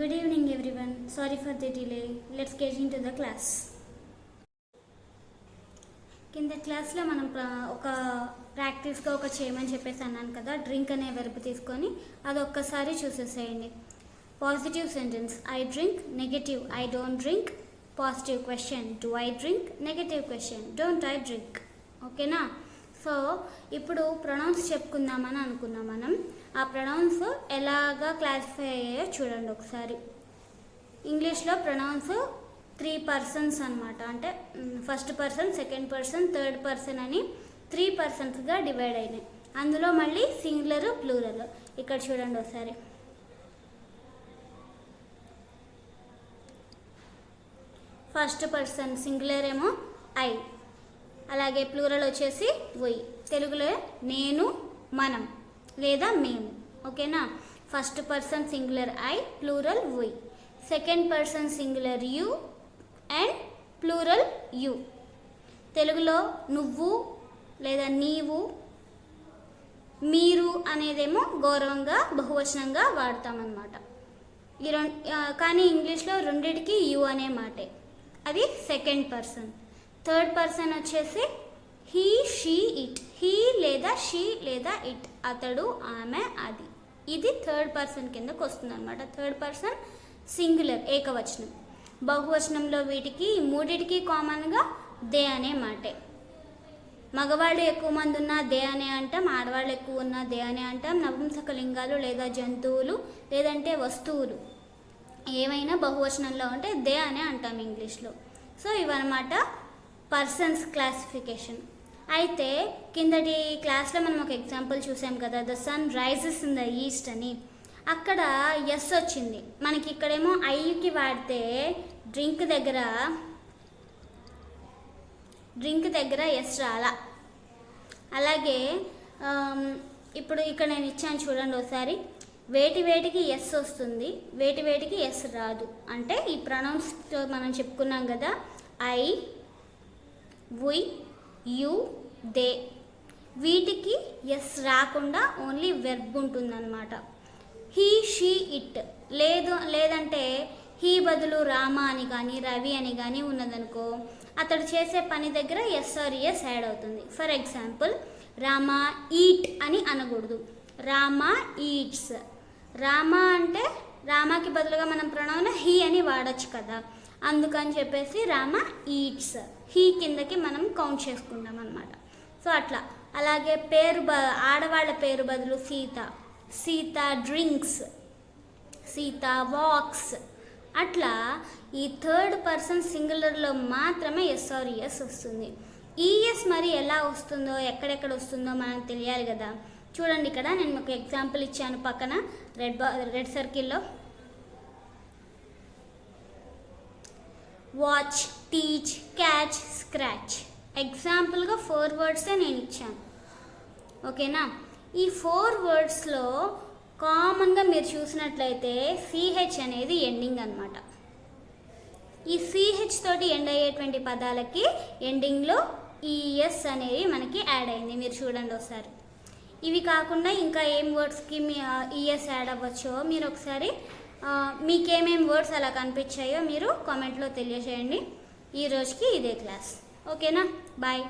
Good evening everyone. Sorry for the delay. Let's get into the class. కింద క్లాస్లో మనం ఒక ప్రాక్టీస్గా ఒక చేయమని చెప్పేసి అన్నాను కదా. డ్రింక్ అనే వెర్బ్ తీసుకొని అది ఒక్కసారి చూసేసేయండి. Positive sentence I drink, negative I don't drink, positive question do I drink, negative question don't I drink. ఓకేనా? సో ఇప్పుడు ప్రొనౌన్స్ చెప్పుకుందామని అనుకున్నాం మనం. ఆ ప్రొనౌన్స్ ఎలాగా క్లాసిఫై అయ్యాయో చూడండి ఒకసారి. ఇంగ్లీష్లో ప్రొనౌన్స్ 3 పర్సన్స్ అనమాట. అంటే first person, second person, third person అని 3 పర్సన్స్గా డివైడ్ అయినాయి. అందులో మళ్ళీ సింగులర్, ప్లూరల్. ఇక్కడ చూడండి ఒకసారి. ఫస్ట్ పర్సన్ సింగులర్ ఏమో ఐ, అలాగే ప్లూరల్ వచ్చేసి వై. తెలుగులో నేను, మనం లేదా మేము. ఓకేనా? First person singular I, plural we. Second person singular you and plural you. తెలుగులో నువ్వు లేదా నీవు, మీరు అనేదేమో గౌరవంగా బహువచనంగా వాడతామన్నమాట. కానీ ఇంగ్లీష్లో రెండిటికి యూ అనే మాటే. అది సెకండ్ పర్సన్. థర్డ్ పర్సన్ వచ్చేసి హీ, షీ, ఇట్. హీ లేదా షీ లేదా ఇట్, అతడు, ఆమె, అది. ఇది థర్డ్ పర్సన్ కిందకు వస్తుంది అనమాట. థర్డ్ పర్సన్ సింగులర్, ఏకవచనం. బహువచనంలో వీటికి మూడిటికి కామన్గా దే అనే మాటే. మగవాళ్ళు ఎక్కువ మంది ఉన్నా దే అనే అంటాం, ఆడవాళ్ళు ఎక్కువ ఉన్నా దే అనే అంటాం. నపుంసకలింగాలు లేదా జంతువులు లేదంటే వస్తువులు ఏమైనా బహువచనంలో ఉంటే దే అనే అంటాం ఇంగ్లీష్లో. సో ఇవన్నమాట పర్సన్స్ క్లాసిఫికేషన్. అయితే కిందటి క్లాస్లో మనం ఒక ఎగ్జాంపుల్ చూసాం కదా, the sun rises in the east అని. అక్కడ ఎస్ వచ్చింది మనకి. ఇక్కడేమో ఐకి వాడితే డ్రింక్ దగ్గర ఎస్ రాలా. అలాగే ఇప్పుడు ఇక్కడ నేను ఇచ్చాను చూడండి ఒకసారి. వేటికి ఎస్ వస్తుంది, వేటికి ఎస్ రాదు. అంటే ఈ ప్రొనౌన్స్తో మనం చెప్పుకున్నాం కదా, ఐ, వి, యు, దే. వీటికి ఎస్ రాకుండా ఓన్లీ వెర్బ్ ఉంటుందన్నమాట. He, she, it. లేదంటే హీ బదులు రామ అని కానీ రవి అని కానీ ఉన్నదనుకో, అతడు చేసే పని దగ్గర ఎస్ ఆర్ ఎస్ యాడ్ అవుతుంది. ఫర్ ఎగ్జాంపుల్, రామ ఈట్ అని అనకూడదు, రామ ఈట్స్. రామ అంటే రామాకి బదులుగా మనం ప్రొనౌన్ హీ అని వాడచ్చు కదా, అందుకని చెప్పేసి రామ ఈట్స్, హీ కిందకి మనం కౌంట్ చేసుకుంటాం అన్నమాట. సో అట్లా. అలాగే ఆడవాళ్ళ పేరు బదులు సీత, సీత డ్రింక్స్, సీత వాక్స్. అట్లా ఈ థర్డ్ పర్సన్ సింగులర్లో మాత్రమే ఎస్ ఆర్ ఎస్ వస్తుంది. ఈఎస్ మరి ఎలా వస్తుందో, ఎక్కడెక్కడ వస్తుందో మనకు తెలియాలి కదా. చూడండి, ఇక్కడ నేను ఒక ఎగ్జాంపుల్ ఇచ్చాను పక్కన రెడ్ సర్కిల్లో. Watch, teach, catch, scratch. ఎగ్జాంపుల్గా 4 వర్డ్సే నేను ఇచ్చాను. ఓకేనా? ఈ 4 వర్డ్స్లో కామన్గా మీరు చూసినట్లయితే సిహెచ్ అనేది ఎండింగ్ అనమాట. ఈ సిహెచ్ తోటి ఎండ్ అయ్యేటువంటి పదాలకి ఎండింగ్లో ఈఎస్ అనేది మనకి యాడ్ అయింది. మీరు చూడండి ఒకసారి. ఇవి కాకుండా ఇంకా ఏం వర్డ్స్కి మీ ఈఎస్ యాడ్ అవ్వచ్చో మీరు ఒకసారి, మీకేమేం వర్డ్స్ అలా కనిపించాయో మీరు కామెంట్లో తెలియజేయండి. ఈ రోజుకి ఇదే క్లాస్. ఓకేనా? బాయ్.